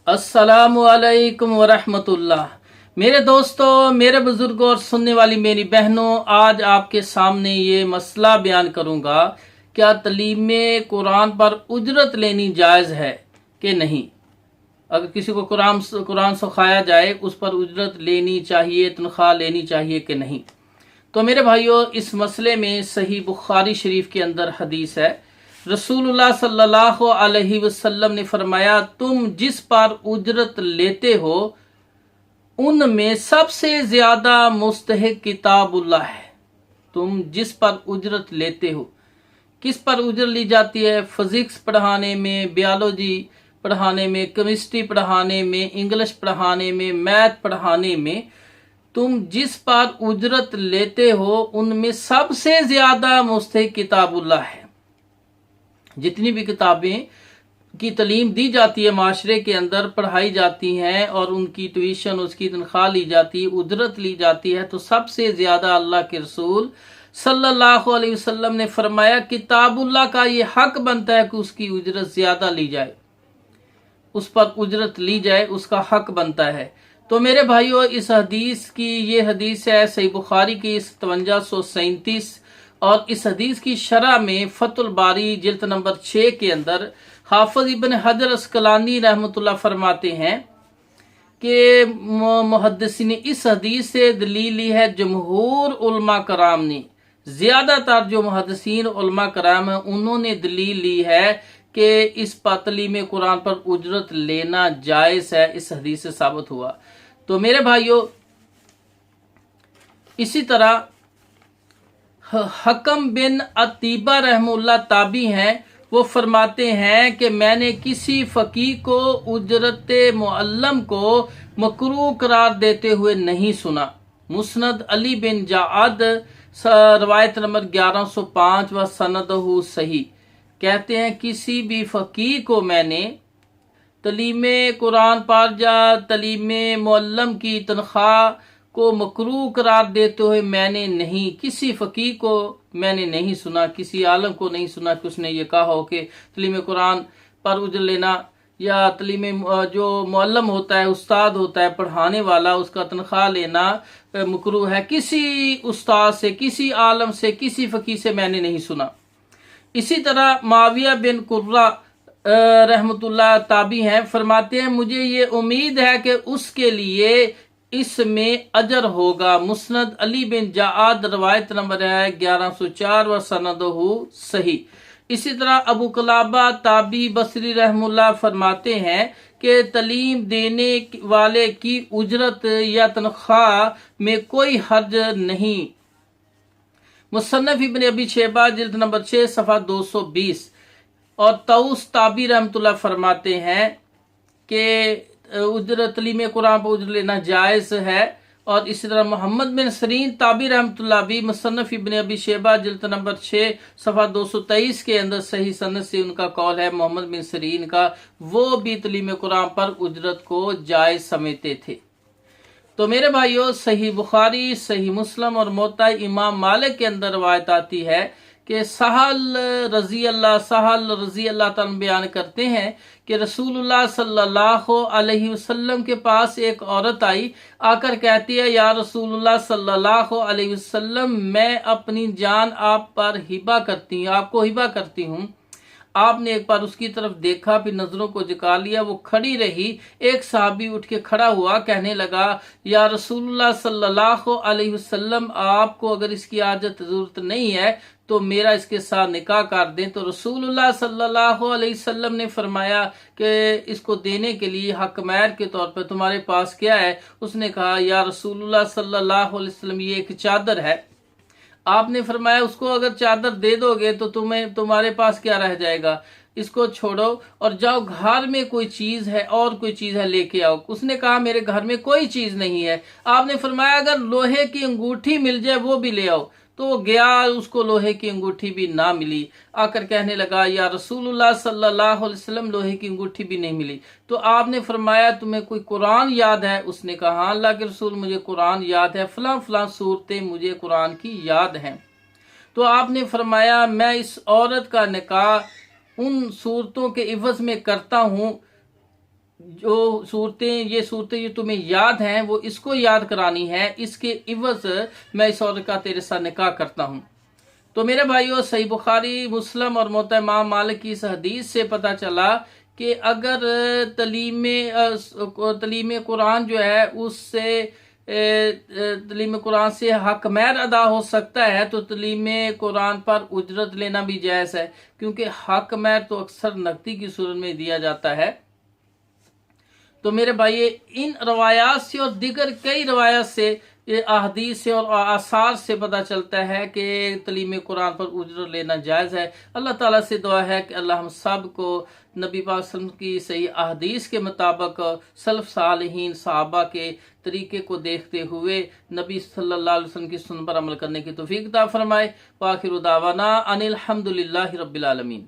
अस्सलामु अलैकुम वरहमतुल्लाह। मेरे दोस्तों, मेरे बुजुर्गों और सुनने वाली मेरी बहनों, आज आपके सामने ये मसला बयान करूंगा। क्या तलीम कुरान पर उजरत लेनी जायज़ है कि नहीं? अगर किसी को कुरान सिखाया जाए, उस पर उजरत लेनी चाहिए, तनख्वाह लेनी चाहिए कि नहीं? तो मेरे भाइयों, इस मसले में सही बुखारी शरीफ के अंदर हदीस है। रसूलुल्लाह सल्लल्लाहु अलैहि वसल्लम ने फरमाया, तुम जिस पर उजरत लेते हो उनमें सबसे ज्यादा मुस्तहिक किताबुल्लाह है। तुम जिस पर उजरत लेते हो, किस पर उजरत ली जाती है? फिजिक्स पढ़ाने में, बायोलॉजी पढ़ाने में, केमिस्ट्री पढ़ाने में, इंग्लिश पढ़ाने में, मैथ पढ़ाने में। तुम जिस पर उजरत लेते हो उनमें सबसे ज्यादा मुस्तहिक किताबुल्लाह है। जितनी भी किताबें की तलीम दी जाती है, माशरे के अंदर पढ़ाई जाती हैं और उनकी ट्यूशन, उसकी तनख्वाह ली जाती है, उजरत ली जाती है, तो सबसे ज्यादा अल्लाह के रसूल सल्लल्लाहु अलैहि वसल्लम ने फरमाया, किताबुल्लाह का ये हक बनता है कि उसकी उजरत ज्यादा ली जाए, उस पर उजरत ली जाए, उसका हक बनता है। तो मेरे भाइयों, इस हदीस की, ये हदीस है सही बुखारी की 5737, और इस हदीस की शरह में फतुल बारी जिल्द नंबर 6 के अंदर हाफिज इब्न हजर अस्कलानी रहमतुल्लाह फरमाते हैं कि मुहद्दिसीन इस हदीस से दलील ली है जमहूर उलमा कराम ने। ज्यादातर जो मुहद्दिसीन उलमा कराम है, उन्होंने दलील ली है कि इस पातली में कुरान पर उजरत लेना जायज है। इस हदीस से साबित हुआ। तो मेरे भाइयों, इसी तरह हकम बिन अतीबा रहमुल्लाह ताबी हैं, वो फरमाते हैं कि मैंने किसी फकीह को उजरत मुअल्लम को मकरूह करार देते हुए नहीं सुना। मुस्नद अली बिन जाद रवायत नंबर 1105 व सनदहु सही। कहते हैं किसी भी फकीह को मैंने तलीम कुरान पर या तलीम मुअल्लम की तनख्वाह को मकरूह करार देते हुए मैंने नहीं, किसी फकीह को मैंने नहीं सुना, किसी आलम को नहीं सुना कि उसने ये कहा हो कि तलीम कुरान पर उजर लेना या तलीम जो मुअल्लम होता है, उस्ताद होता है, पढ़ाने वाला, उसका तनख्वाह लेना मकरूह है। किसी उस्ताद से, किसी आलम से, किसी फकीह से मैंने नहीं सुना। इसी तरह माविया बिन कुर्रा रहमतुल्लाह ताबी हैं, फरमाते हैं मुझे ये उम्मीद है कि उसके लिए इसमें अजर होगा। मुस्नद अली बिन जाद रवायत नंबर है 1104 व सनदहु सही। इसी तरह अबू कलाबा ताबी बसरी रहमुल्लाह फरमाते हैं कि तलीम देने वाले की उजरत या तनख्वाह में कोई हर्ज नहीं। मुसन्नफ इब्न अबी शैबा जिल्द नंबर 6 सफ़ा 220। और तऊस ताबी रहमतुल्लाह फरमाते हैं कि उजरत तलीम कुरान पर उजर लेना जायज़ है। और इसी तरह मोहम्मद बिन सरीन ताबी रहमतुल्लाह भी मुसन्नफ इब्न अबी शैबा जिल्द नंबर 6 सफ़ा 223 के अंदर सही सनद से उनका कौल है, मोहम्मद बिन सरीन का, वो भी तलीम कुरान पर उजरत को जायज़ समझते थे। तो मेरे भाइयों, सही बुखारी, सही मुस्लिम और मोता इमाम मालिक के अंदर रवायत आती है कि सहल रजी अल्लाह तआला बयान करते हैं कि रसूलुल्लाह सल्लल्लाहु अलैहि वसल्लम के पास एक औरत आई, आकर कहती है, या रसूलुल्लाह सल्लल्लाहु अलैहि वसल्लम, मैं अपनी जान आप पर हिबा करती हूँ, आपको हिबा करती हूँ। आपने एक बार उसकी तरफ देखा, फिर नजरों को झुका लिया, वो खड़ी रही। एक सहाबी उठ के खड़ा हुआ, कहने लगा, या रसूलुल्लाह सल्लल्लाहु अलैहि वसल्लम, आपको अगर इसकी आजत जरूरत नहीं है तो मेरा इसके साथ निकाह कर दें। तो रसूलुल्लाह सल्लल्लाहु अलैहि वसल्लम ने फरमाया कि इसको देने के लिए हकमैर के तौर पर तुम्हारे पास क्या है? उसने कहा, या रसूलुल्लाह सल्लल्लाहु अलैहि वसल्लम, ये एक चादर है। आपने फरमाया, उसको अगर चादर दे दोगे तो तुम्हारे पास क्या रह जाएगा? इसको छोड़ो और जाओ, घर में कोई चीज है, और कोई चीज है लेके आओ। उसने कहा, मेरे घर में कोई चीज नहीं है। आपने फरमाया, अगर लोहे की अंगूठी मिल जाए वो भी ले आओ। तो वो गया, उसको लोहे की अंगूठी भी ना मिली। आकर कहने लगा, या रसूलुल्लाह सल्लल्लाहु अलैहि वसल्लम, लोहे की अंगूठी भी नहीं मिली। तो आपने फरमाया, तुम्हें कोई कुरान याद है? उसने कहा, हाँ अल्लाह के रसूल, मुझे कुरान याद है, फलां फलां सूरतें मुझे कुरान की याद हैं। तो आपने फरमाया, मैं इस औरत का निकाह उन सूरतों के इवज में करता हूँ जो सूरतें, ये सूरतें जो तुम्हें याद हैं वो इसको याद करानी है, इसके इवज मैं इस औरत का तेरे साथ निकाह करता हूँ। तो मेरे भाइयों, सही बुखारी, मुस्लिम और मोता इमाम मालिक की इस हदीस से पता चला कि अगर तलीम कुरान जो है उससे तलीम कुरान से हक महर अदा हो सकता है तो तलीम कुरान पर उजरत लेना भी जायज़ है, क्योंकि हक महर तो अक्सर नकदी की सूरत में दिया जाता है। तो मेरे भाई, इन रवायात से और दिगर कई रवायात से, ये अहदीस से और आसार से पता चलता है कि तलीम कुरान पर उजर लेना जायज़ है। अल्लाह ताला से दुआ है कि अल्लाह हम सब को नबी पाक सल्लल्लाहु अलैहि वसल्लम की सही अहदीस के मुताबिक सल्फ सालिहीन सहाबा के तरीके को देखते हुए नबी सल्लल्लाहु अलैहि वसल्लम की सुन्नत पर अमल करने की तौफीक अता फरमाए। व आखिरु दावाना अनिल हम्दुलिल्लाहि रब्बिल आलमीन।